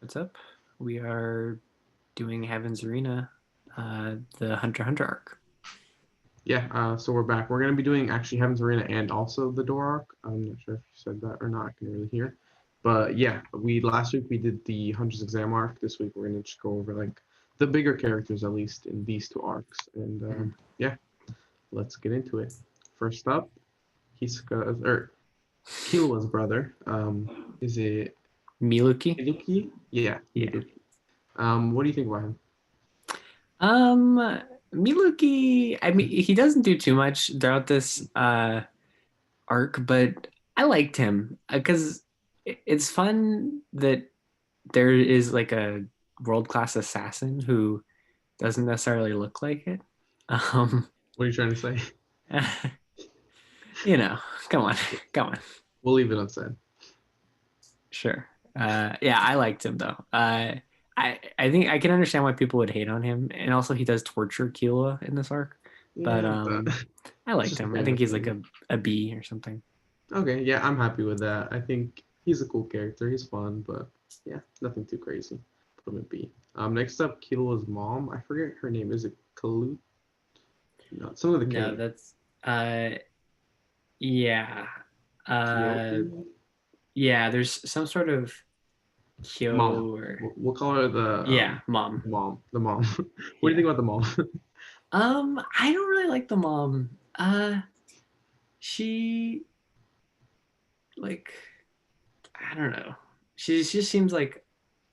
What's up? We are doing Heaven's Arena, the Hunter x Hunter arc. Yeah, so we're back. We're going to be doing actually Heaven's Arena and also the Door arc. I'm not sure if you said that or not. I can really hear. But yeah, we last week we did the Hunter's Exam arc. This week we're going to just go over like the bigger characters at least in these two arcs. And yeah, let's get into it. First up, Hisoka's or Killua's brother. Is it Miluki? Miluki? Yeah, Yeah. Miluki. What do you think about him? Um, Miluki, I mean, he doesn't do too much throughout this arc, but I liked him because it's fun that there is like a world-class assassin who doesn't necessarily look like it. Um, What are you trying to say? you know, come on, come on. We'll leave it unsaid. Sure. Yeah, I liked him though. I think I can understand why people would hate on him, and also he does torture Killua in this arc. But Yeah, but I it's liked just a him. I fan think of he's like him. a B or something. Okay, yeah, I'm happy with that. I think he's a cool character. He's fun, but yeah, nothing too crazy. Put him at B. Next up, Killua's mom. I forget her name. Is it Kalut? No, some of the No, K. that's yeah. Uh Kyoki? yeah, there's some sort of Mom. Kyo or We'll call her yeah, mom. the mom. The mom. What do you Yeah. think about the mom? I don't really like the mom. She like I don't know. She just seems like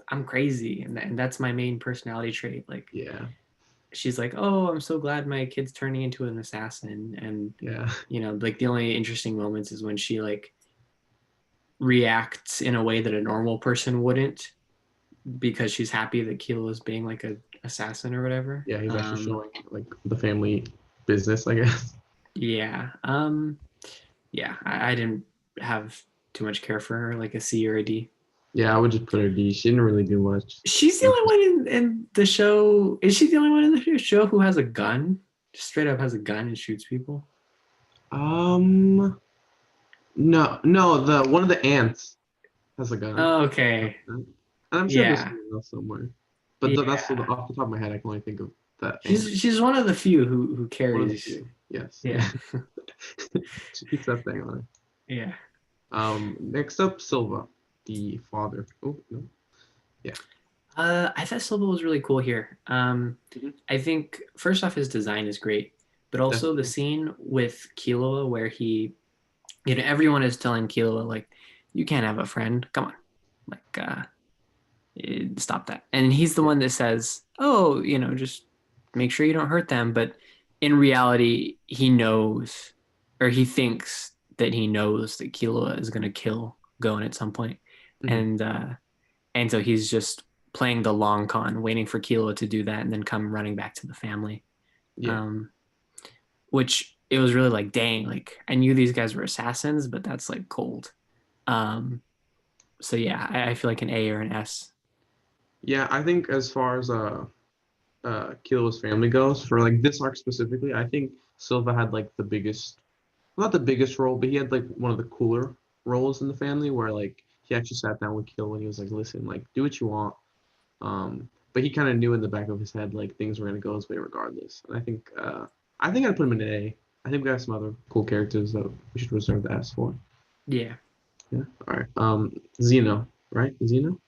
I'm crazy, and that's my main personality trait. Like Yeah, she's like, oh, I'm so glad my kid's turning into an assassin, and yeah, like the only interesting moments is when she like reacts in a way that a normal person wouldn't because she's happy that Kilo is being like a assassin or whatever. yeah. He's actually showing like the family business, I guess. Yeah, yeah. I didn't have too much care for her, like a C or a D. Yeah, I would just put her D. She didn't really do much. She's the only one in the show. Is she the only one in the show who has a gun? Just straight up has a gun and shoots people. Um, no, the one of the ants has a gun. Oh, okay. And I'm sure there's Yeah. someone else somewhere. But that's Yeah. off the top of my head. I can only think of that ant. She's one of the few who One of the carries. few. Yes. Yeah. She keeps that thing on her. Yeah. Next up, Silva, the father. Oh no. Yeah. I thought Silva was really cool here. Mhm. I think first off his design is great, but also the Definitely. scene with Killua where he, everyone is telling Killua like, you can't have a friend. Come on, like, stop that. And he's the Yeah. one that says, oh, just make sure you don't hurt them. But in reality, he knows, or he thinks that he knows that Killua is going to kill Gon at some point, Mhm. and so he's just playing the long con, waiting for Killua to do that, and then come running back to the family. Yeah. Um, which it was really like, dang, like I knew these guys were assassins, but that's like cold. Um, so yeah, I feel like an A or an S. Yeah. I think as far as Kilo's family goes, for like this arc specifically, I think Silva had like the biggest, not the biggest role, but he had like one of the cooler roles in the family where like he actually sat down with Kilo and he was like, listen, like do what you want. But he kind of knew in the back of his head like things were gonna go his way regardless. And I think I'd put him in an A. I think we got some other cool characters that we should reserve the S for. Yeah. Yeah. All right. Zeno, right? Zeno?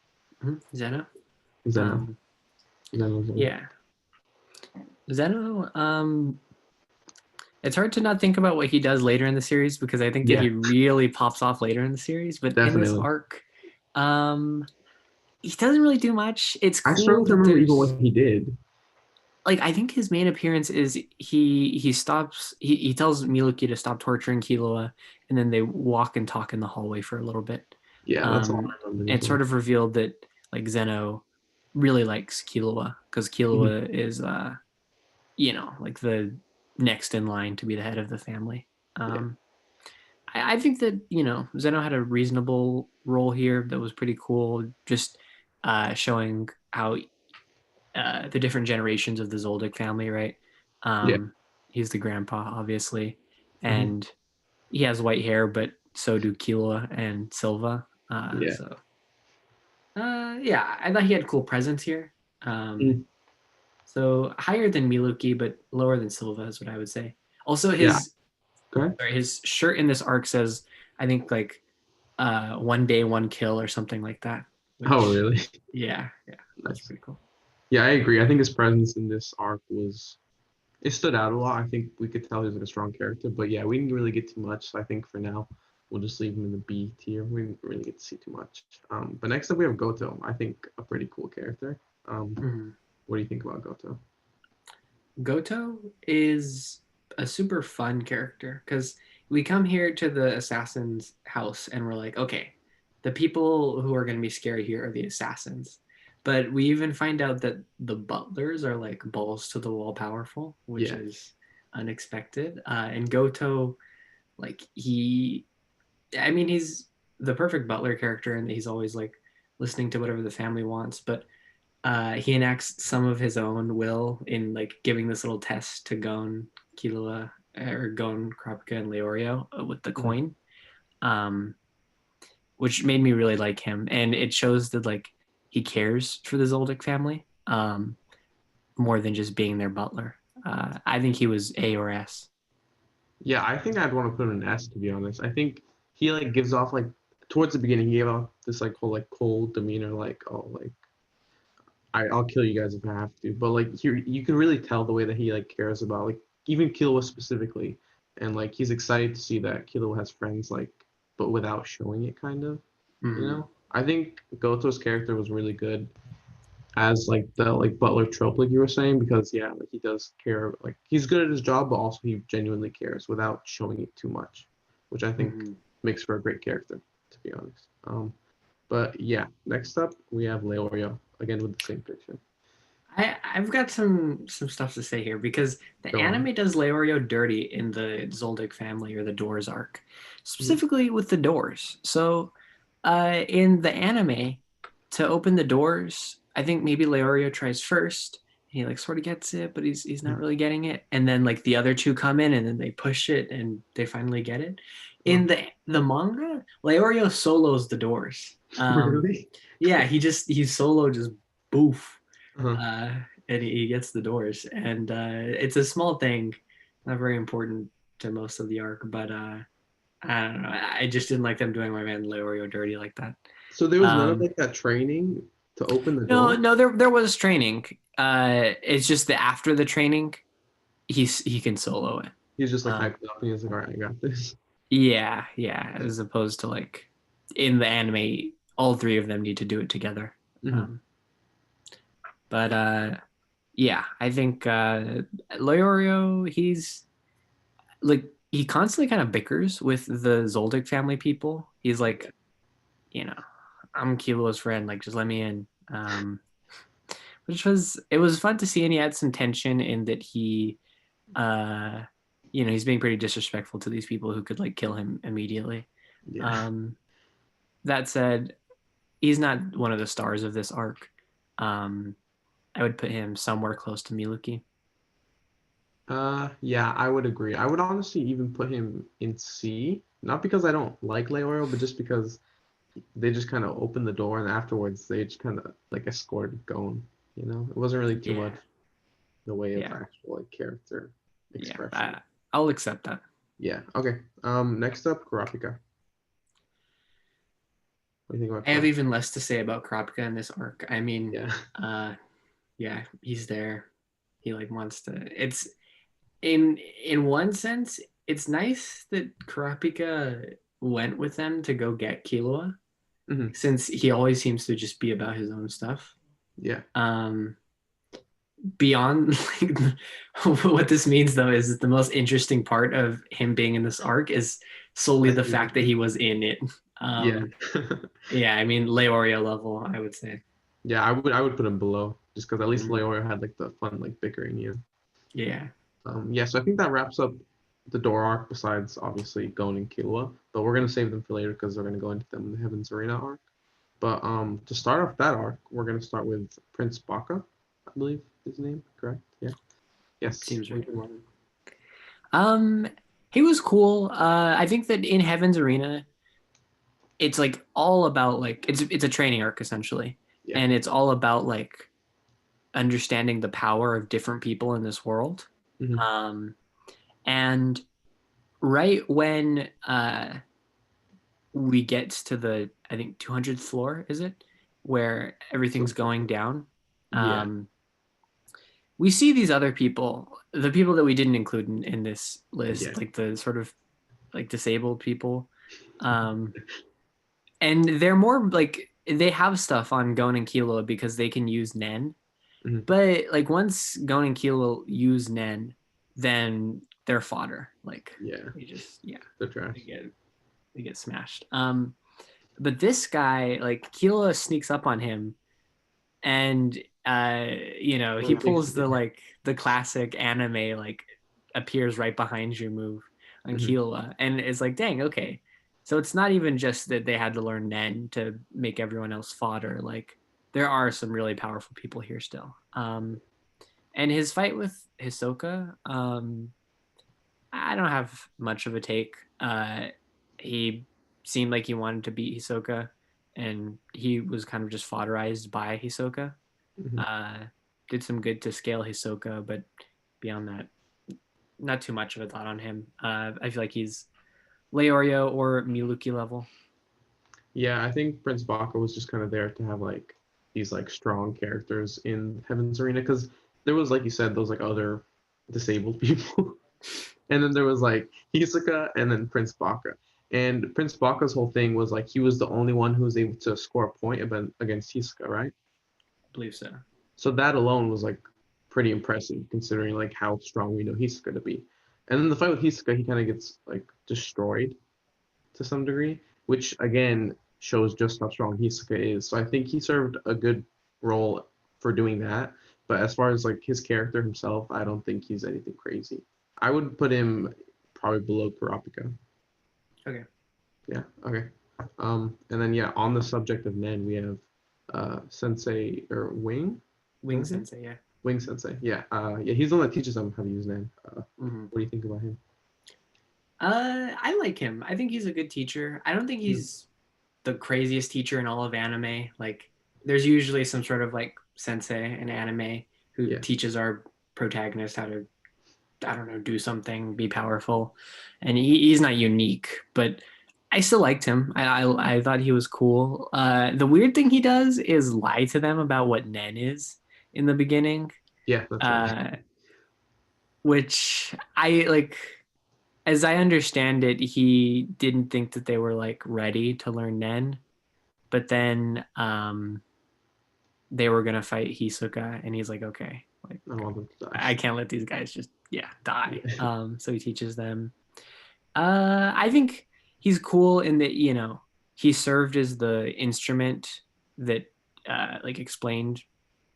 Mm-hmm. Zeno. Zeno. Um, Zeno. yeah. Zeno. It's hard to not think about what he does later in the series because I think that Yeah, he really pops off later in the series. But in this definitely. arc, um, he doesn't really do much. It's I cool struggle to that remember even there's what he did. like I think his main appearance is he stops he tells Miluki to stop torturing Killua, and then they walk and talk in the hallway for a little bit. Yeah, that's all I remember as It's well. sort of revealed that like Zeno really likes Killua because Mhm. Killua is like the next in line to be the head of the family. Yeah, I think that Zeno had a reasonable role here that was pretty cool, just showing how the different generations of the Zoldyck family, right? yeah, He's the grandpa, obviously, hmm and he has white hair, but so do Killua and Silva. yeah. So Yeah, I thought he had cool presence here. Um, Mm, so higher than Miluki, but lower than Silva is what I would say. Also, yeah. his Okay. sorry, his shirt in this arc says, I think like one day, one kill or something like that. Oh, Which, really? yeah, yeah, that's Nice. pretty cool. Yeah, I agree. I think his presence in this arc was it stood out a lot. I think we could tell he was like a strong character, but yeah, we didn't really get too much. So I think for now we'll just leave him in the B tier. We didn't really get to see too much. But next up we have Goto. I think a pretty cool character. Mhm. What do you think about Goto? Goto is a super fun character because we come here to the assassin's house and we're like, okay, the people who are going to be scary here are the assassins. But we even find out that the butlers are like balls to the wall powerful, which Yeah, is unexpected. And Goto, like, I mean, he's the perfect butler character and he's always like listening to whatever the family wants. But he enacts some of his own will in like giving this little test to Gon, Killua, or Gon, Kurapika, and Leorio with the mhm. coin, um, which made me really like him, and it shows that like he cares for the Zoldyck family more than just being their butler. I think he was A or S. Yeah. I think I'd want to put him in S to be honest. I think he like gives off like towards the beginning he gave off this like whole like cold demeanor, like oh like I'll kill you guys if I have to. But like you can really tell the way that he like cares about like even Killua specifically, and like he's excited to see that Killua has friends like, but without showing it kind of. You Mm-hmm. know, I think Goto's character was really good as like the like butler trope, like you were saying, because yeah, like he does care. Like he's good at his job, but also he genuinely cares without showing it too much, which I think Mm-hmm. makes for a great character, to be honest. But yeah, next up we have Leorio again with the same picture. I've got some stuff to say here because the Go on. anime does Leorio dirty in the Zoldyck family or the Doors arc, Mhm. specifically with the doors. So, in the anime, to open the doors, I think maybe Leorio tries first. He like sort of gets it, but he's not really getting it. And then like the other two come in and then they push it and they finally get it. In Oh, the manga, Leorio solos the doors. really? Yeah, he solo just boof Uh-huh. uh, and he gets the doors. And it's a small thing, not very important to most of the arc, but I don't know. I just didn't like them doing my man Leorio dirty like that. So there was none of Um, like that training to open the no, door. no, there was training. It's just that after the training, he can solo it. He's just like Um, hyped up and he's like, all right, I got this. yeah, yeah. As opposed to like in the anime, all three of them need to do it together. Hmm. Um, but yeah, I think Leorio, he's like he constantly kind of bickers with the Zoldyck family people. He's like, you know, I'm Kilo's friend, like just let me in. Which was it was fun to see, and he had some tension in that he, uh, he's being pretty disrespectful to these people who could like kill him immediately. Yeah. Um, that said, he's not one of the stars of this arc. Um, I would put him somewhere close to Miluki. Yeah, I would agree. I would honestly even put him in C, not because I don't like Leoro, but just because they just kind of opened the door and afterwards they just kind of like escorted going. You know, it wasn't really too much Yeah, in the way of yeah, actual like character yeah. expression. I'll accept that. Yeah. Okay. Next up, Kurapika. What do you think about I have Kurapika? even less to say about Kropka in this arc. I mean, Yeah. uh, yeah, he's there. He like wants to. It's in one sense, it's nice that Kurapika went with them to go get Killua, Hmm. since he always seems to just be about his own stuff. Yeah. Um, Beyond like what this means though is the most interesting part of him being in this arc is solely That the he was fact that he was in it. yeah. Um, yeah, I mean Leorio level, I would say. Yeah, I would put him below just because at least Mhm. Leora had like the fun like bickering, you know. Yeah. Yeah, so I think that wraps up the door arc besides obviously Gon and Killua, but we're gonna save them for later because we're gonna go into them in the Heaven's Arena arc. But to start off that arc, we're gonna start with Prince Baka, I believe his name, correct? Yeah. Yes. Seems What do right. you think about him? Um, he was cool. I think that in Heaven's Arena, it's like all about like it's a training arc essentially, Yeah. and it's all about like understanding the power of different people in this world. Hmm. Um, and right when we get to the I think 200th floor, is it, where everything's Something like going that. down? Yeah. We see these other people, the people that we didn't include in this list, Yeah. like the sort of like disabled people. Um, and they're more like they have stuff on Gon and Kilo because they can use Nen. Hmm. But like once Gon and Kilo use Nen, then they're fodder. Like Yeah. they just yeah, The they trash. get they get smashed. But this guy, like Kilo sneaks up on him and he Well, pulls yeah. the like the classic anime like appears right behind you move on Hmm. Killua, and it's like dang, okay, so it's not even just that they had to learn Nen to make everyone else fodder. Like there are some really powerful people here still. And his fight with Hisoka, I don't have much of a take. He seemed like he wanted to beat Hisoka, and he was kind of just fodderized by Hisoka. Hmm. uh, did some good to scale Hisoka, but beyond that, not too much of a thought on him. I feel like he's Leorio or Miluki level. Yeah, I think Prince Baka was just kind of there to have like these like strong characters in Heaven's Arena because there was like you said those like other disabled people, and then there was like Hisoka and then Prince Baka. And Prince Baka's whole thing was like he was the only one who was able to score a point against Hisoka, right? I believe so. So that alone was like pretty impressive considering like how strong we know Hisoka to be. And then the fight with Hisoka, he kind of gets like destroyed to some degree, which again shows just how strong Hisoka is. So I think he served a good role for doing that. But as far as like his character himself, I don't think he's anything crazy. I would put him probably below Kurapika. Okay. Yeah. Okay. And then yeah, on the subject of Nen, we have Sensei or Wing. Is that Wing his name? Sensei, yeah. Wing Sensei. Yeah. Yeah. He's the one that teaches them how to use Nen. Mm-hmm. What do you think about him? I like him. I think he's a good teacher. I don't think Hmm. he's the craziest teacher in all of anime. Like, there's usually some sort of like sensei in anime who Yeah. teaches our protagonist how to, I don't know, do something, be powerful. And he's not unique, but I still liked him. I thought he was cool. The weird thing he does is lie to them about what Nen is in the beginning, Yeah. That's right. uh, which I like. As I understand it, he didn't think that they were like ready to learn Nen, but then they were gonna fight Hisoka, and he's like, okay, like I want them to die. I can't let these guys just die. Yeah. So he teaches them. I think he's cool in that he served as the instrument that like explained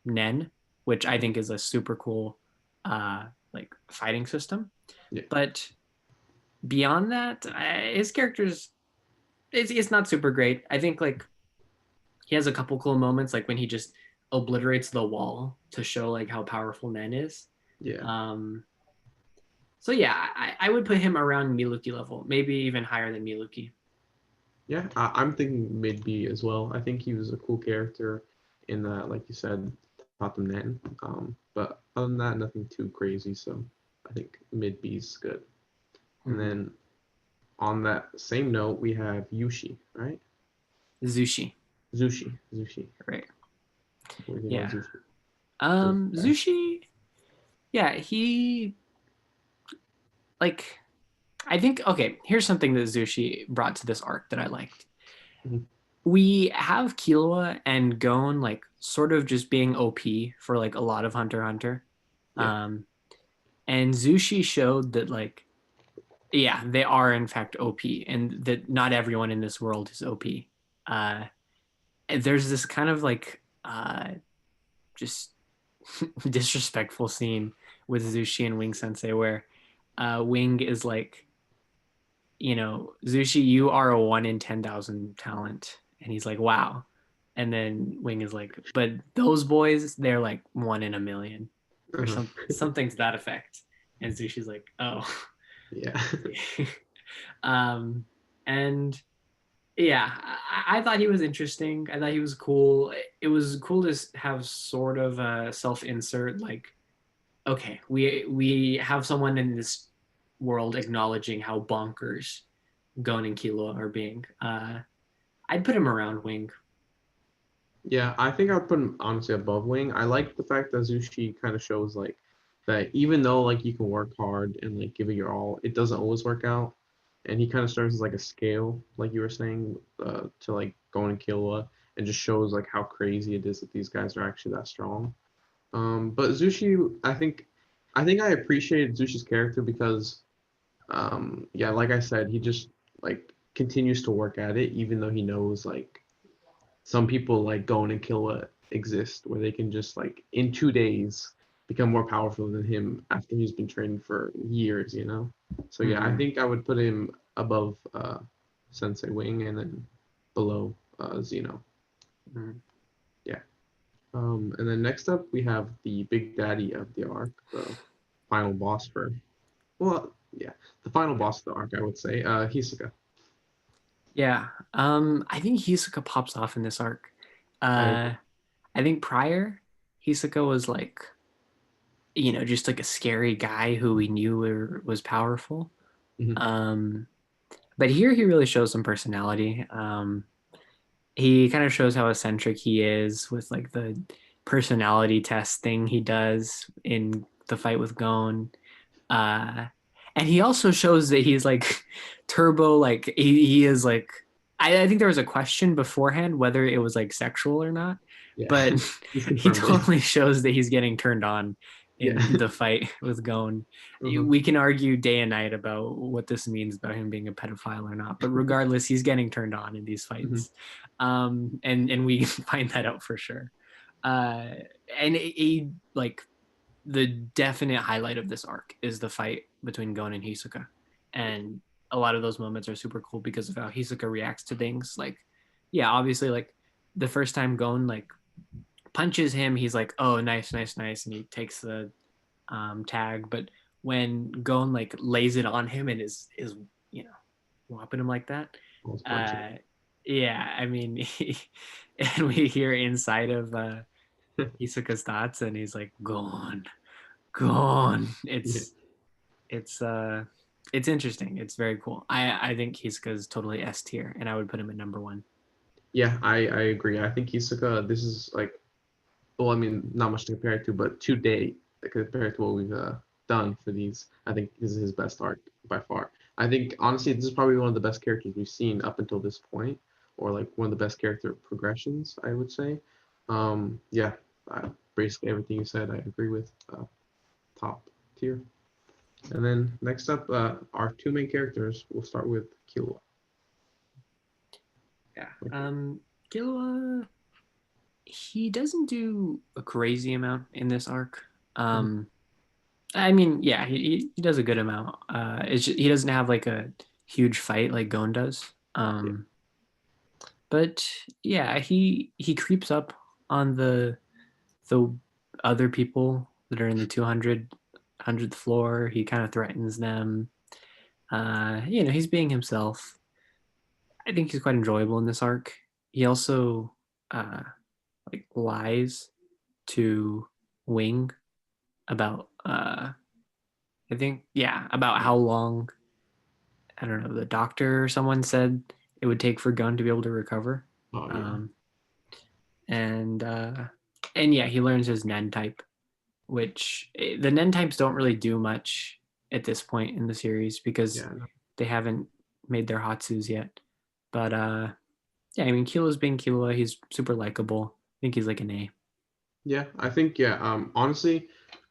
Nen, which I think is a super cool like fighting system. Yeah. But beyond that, his character's it's not super great. I think like he has a couple cool moments, like when he just obliterates the wall to show like how powerful Nen is. Yeah. Um, so yeah, I would put him around Miluki level, maybe even higher than Miluki. Yeah, I'm thinking mid B as well. I think he was a cool character in that, like you said, taught them then. But other than that, nothing too crazy. So I think mid B is good. And Mm-hmm. then on that same note, we have Yushi, right? Zushi, Zushi. right? What do you think about Yeah. Zushi? For this guy? Zushi, yeah, he like I think okay, here's something that Zushi brought to this arc that I liked. Mhm. We have Killua and Gon like sort of just being OP for like a lot of Hunter x Hunter. Yeah, Um, and Zushi showed that like yeah, they are in fact OP and that not everyone in this world is OP. Uh, and there's this kind of like just disrespectful scene with Zushi and Wing Sensei where Wing is like, Zushi, you are a 1 in 10,000 talent. And he's like, wow. And then Wing is like, but those boys, they're like 1 in 1 million or uh-huh. something to that effect. And Zushi's like, oh, Yeah, I see. um, and yeah, I thought he was interesting. I thought he was cool. It was cool to have sort of a self-insert, like, okay, we have someone in this world acknowledging how bonkers Gon and Killua are being. I'd put him around Wing. Yeah, I think I'd put him honestly above Wing. I like the fact that Zushi kind of shows like that even though like you can work hard and like give it your all, it doesn't always work out. And he kind of serves as like a scale, like you were saying, to like going and Killua, and just shows like how crazy it is that these guys are actually that strong. But Zushi, I think I appreciated Zushi's character because, yeah, like I said, he just like continues to work at it, even though he knows like some people like going and kill what exist where they can just like in 2 days become more powerful than him after he's been training for years, you know? So yeah, I Mm-hmm. think I would put him above Sensei Wing and then below Zeno. Mm-hmm. Yeah. And then next up we have the big daddy of the arc, the final boss for well, yeah, the final boss of the arc, I would say, Hisoka. Yeah. I think Hisoka pops off in this arc. I Uh, agree. I think prior, Hisoka was like, just like a scary guy who we knew was powerful. Mhm. Um, but here he really shows some personality. He kind of shows how eccentric he is with like the personality test thing he does in the fight with Gon. Uh, and he also shows that he's like turbo, like he is like I think there was a question beforehand whether it was like sexual or not, Yeah. but He's he confirmed it. totally shows that he's getting turned on Yeah. in the fight with Gon. Uh-huh. We can argue day and night about what this means about him being a pedophile or not, but regardless, he's getting turned on in these Mhm. fights, and we find that out for sure. Uh, and he like the definite highlight of this arc is the fight between Gon and Hisoka. And a lot of those moments are super cool because of how Hisoka reacts to things. Like, yeah, obviously, like the first time Gon like punches him, he's like, "Oh, nice, nice, nice," and he takes the tag. But when Gon like lays it on him and is you know whopping him like that, Almost punch it. uh, yeah, I mean, and we hear inside of Hisoka's thoughts, and he's like, "Gon, gone." Yeah. It's interesting. It's very cool. I think Hisoka's totally S tier, and I would put him at number one. Yeah, I agree. I think Hisoka, this is like, well, I mean, not much to compare it to, but to date, compared to what we've done for these, I think this is his best arc by far. I think, honestly, this is probably one of the best characters we've seen up until this point, or like one of the best character progressions, I would say. Yeah, basically everything you said, I agree with. Top tier. And then next up, our two main characters. We'll start with Killua. Yeah. Okay. Killua, he doesn't do a crazy amount in this arc. Mhm. Um, I mean, yeah, he does a good amount. He doesn't have like a huge fight like Gon does. Yeah. But yeah, he creeps up on the other people that are in the 100th floor. He kind of threatens them. He's being himself. I think he's quite enjoyable in this arc. He also uh, like lies to Wing about I think yeah about how long I don't know the doctor or someone said it would take for Gun to be able to recover. Oh yeah. Um, and and yeah, he learns his Nen type, which the Nen types don't really do much at this point in the series because Yeah. No. they haven't made their Hatsus yet. But yeah, I mean, Kilo's being Kilo. He's super likable. I think he's like an A. Yeah. I think yeah. Honestly,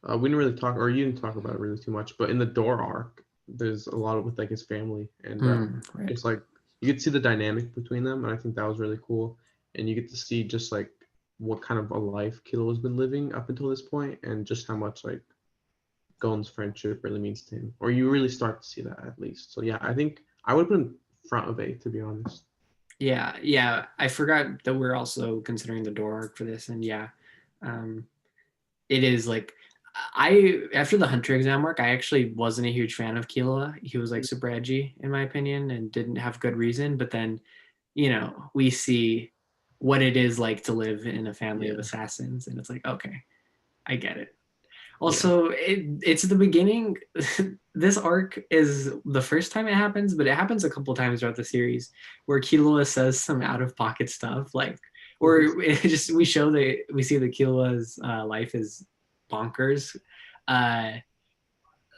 we didn't really talk, or you didn't talk about it really too much. But in the Door arc, there's a lot of with like his family and Right. just like you get to see the dynamic between them, and I think that was really cool. And you get to see just like what kind of a life Kilo has been living up until this point, and just how much like Gon's friendship really means to him, or you really start to see that at least. So yeah, I think I would put him front of A to be honest. Yeah, yeah. I forgot that we're also considering the door arc for this, and yeah, um, it is like I after the Hunter exam arc, I actually wasn't a huge fan of Kilo. He was like super edgy in my opinion and didn't have good reason. But then we see what it is like to live in a family of Yeah, assassins, and it's like, okay, I get it. yeah. Also, it's the beginning. This arc is the first time it happens, but it happens a couple times throughout the series where Killua says some out of pocket stuff, like, or it just we see that Killua's life is bonkers. Uh,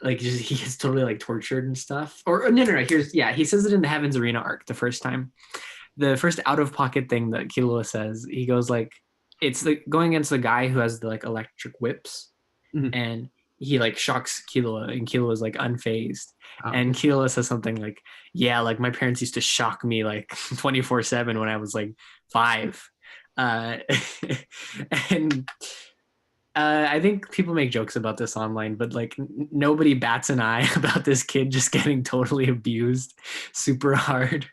like just he gets totally like tortured and stuff. Or no. Here's yeah, he says it in the Heavens Arena arc the first time. The first out of pocket thing that Killua says, he goes like, it's like going against the guy who has the like electric whips, Mhm. and he like shocks Killua, and Killua is like unfazed. Ah, And okay. Killua says something like, "Yeah, like my parents used to shock me like 24/7 when I was like 5." Uh, and I think people make jokes about this online, but like nobody bats an eye about this kid just getting totally abused super hard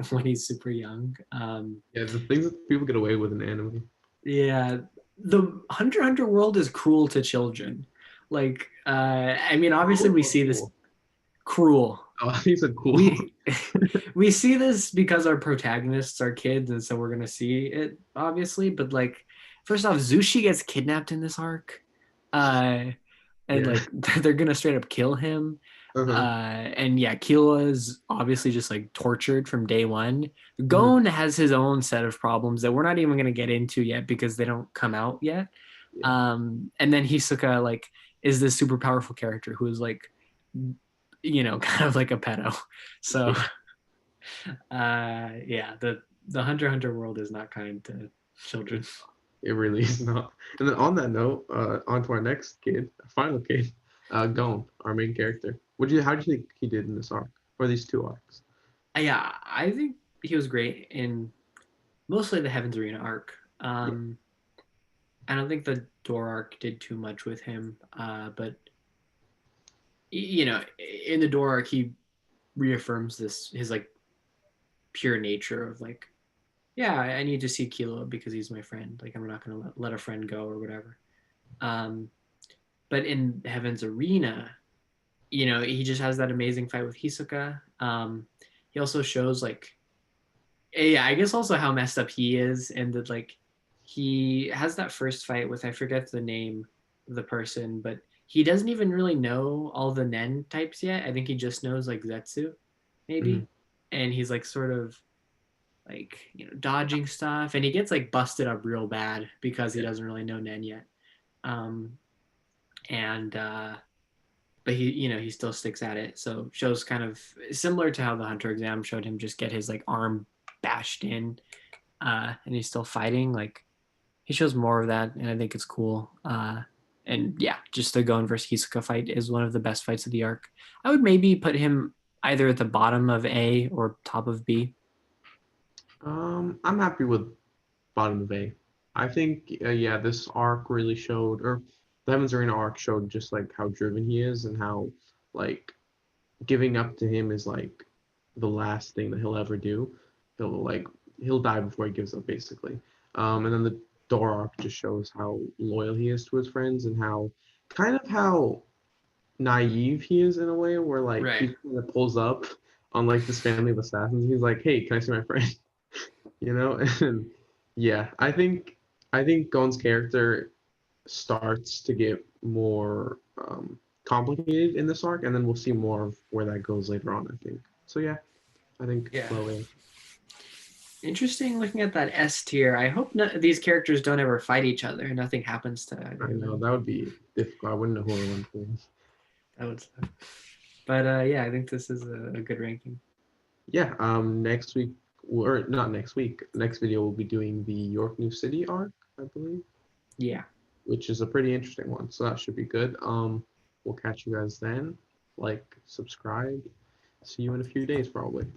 when he's super young. Yeah, the things that people get away with in anime. Yeah, the Hunter x Hunter world is cruel to children. Like, I mean, obviously Cruel we or see this cool? cruel. Oh, he said cool. We we see this because our protagonists are kids, and so we're gonna see it obviously. But like, first off, Zushi gets kidnapped in this arc, uh, and Yeah. like they're gonna straight up kill him. Uh-huh. And yeah, Killua is obviously just like tortured from day one. Hmm. Gon has his own set of problems that we're not even gonna get into yet because they don't come out yet. Yeah. And then Hisoka like is this super powerful character who is like, kind of like a pedo. So Yeah. yeah, the Hunter x Hunter world is not kind to children. It really is not. And then on that note, on to our next kid, our final kid, Gon, our main character. How do you think he did in this arc? Or these two arcs? Yeah, I think he was great in mostly the Heavens Arena arc. Yeah. I don't think the Door arc did too much with him, but in the Door arc, he reaffirms this his like pure nature of like, yeah, I need to see Kilo because he's my friend. Like I'm not gonna let a friend go or whatever. Um, but in Heaven's Arena, he just has that amazing fight with Hisoka. He also shows like, yeah, I guess also how messed up he is, and that like he has that first fight with, I forget the name of the person, but he doesn't even really know all the Nen types yet. I think he just knows like Zetsu, Hmm. maybe, and he's like sort of like dodging stuff, and he gets like busted up real bad because he Yeah. doesn't really know Nen yet. Um, and but he still sticks at it. So shows kind of similar to how the Hunter exam showed him just get his like arm bashed in, and he's still fighting. Like he shows more of that, and I think it's cool. And yeah, just the Gon versus Hisoka fight is one of the best fights of the arc. I would maybe put him either at the bottom of A or top of B. I'm happy with bottom of A. I think, yeah, this arc really showed, or the Heaven's Arena arc showed just like how driven he is and how like giving up to him is like the last thing that he'll ever do. He'll die before he gives up basically. And then the Door arc just shows how loyal he is to his friends and how naive he is in a way where like Right. he kind of pulls up on like this family of assassins. He's like, "Hey, can I see my friend?" You know? And yeah, I think Gon's character starts to get more complicated in this arc, and then we'll see more of where that goes later on, I think. So yeah, I think Yeah. low A. Interesting looking at that S tier. I hope these characters don't ever fight each other. Nothing happens to I either of know them. that would be difficult. I wouldn't know who I want to. That would suck. But yeah, I think this is a good ranking. Yeah, next week, or not next week, next video we'll be doing the York New City arc, I believe, Yeah. which is a pretty interesting one. So that should be good. We'll catch you guys then. Like, subscribe. See you in a few days, probably.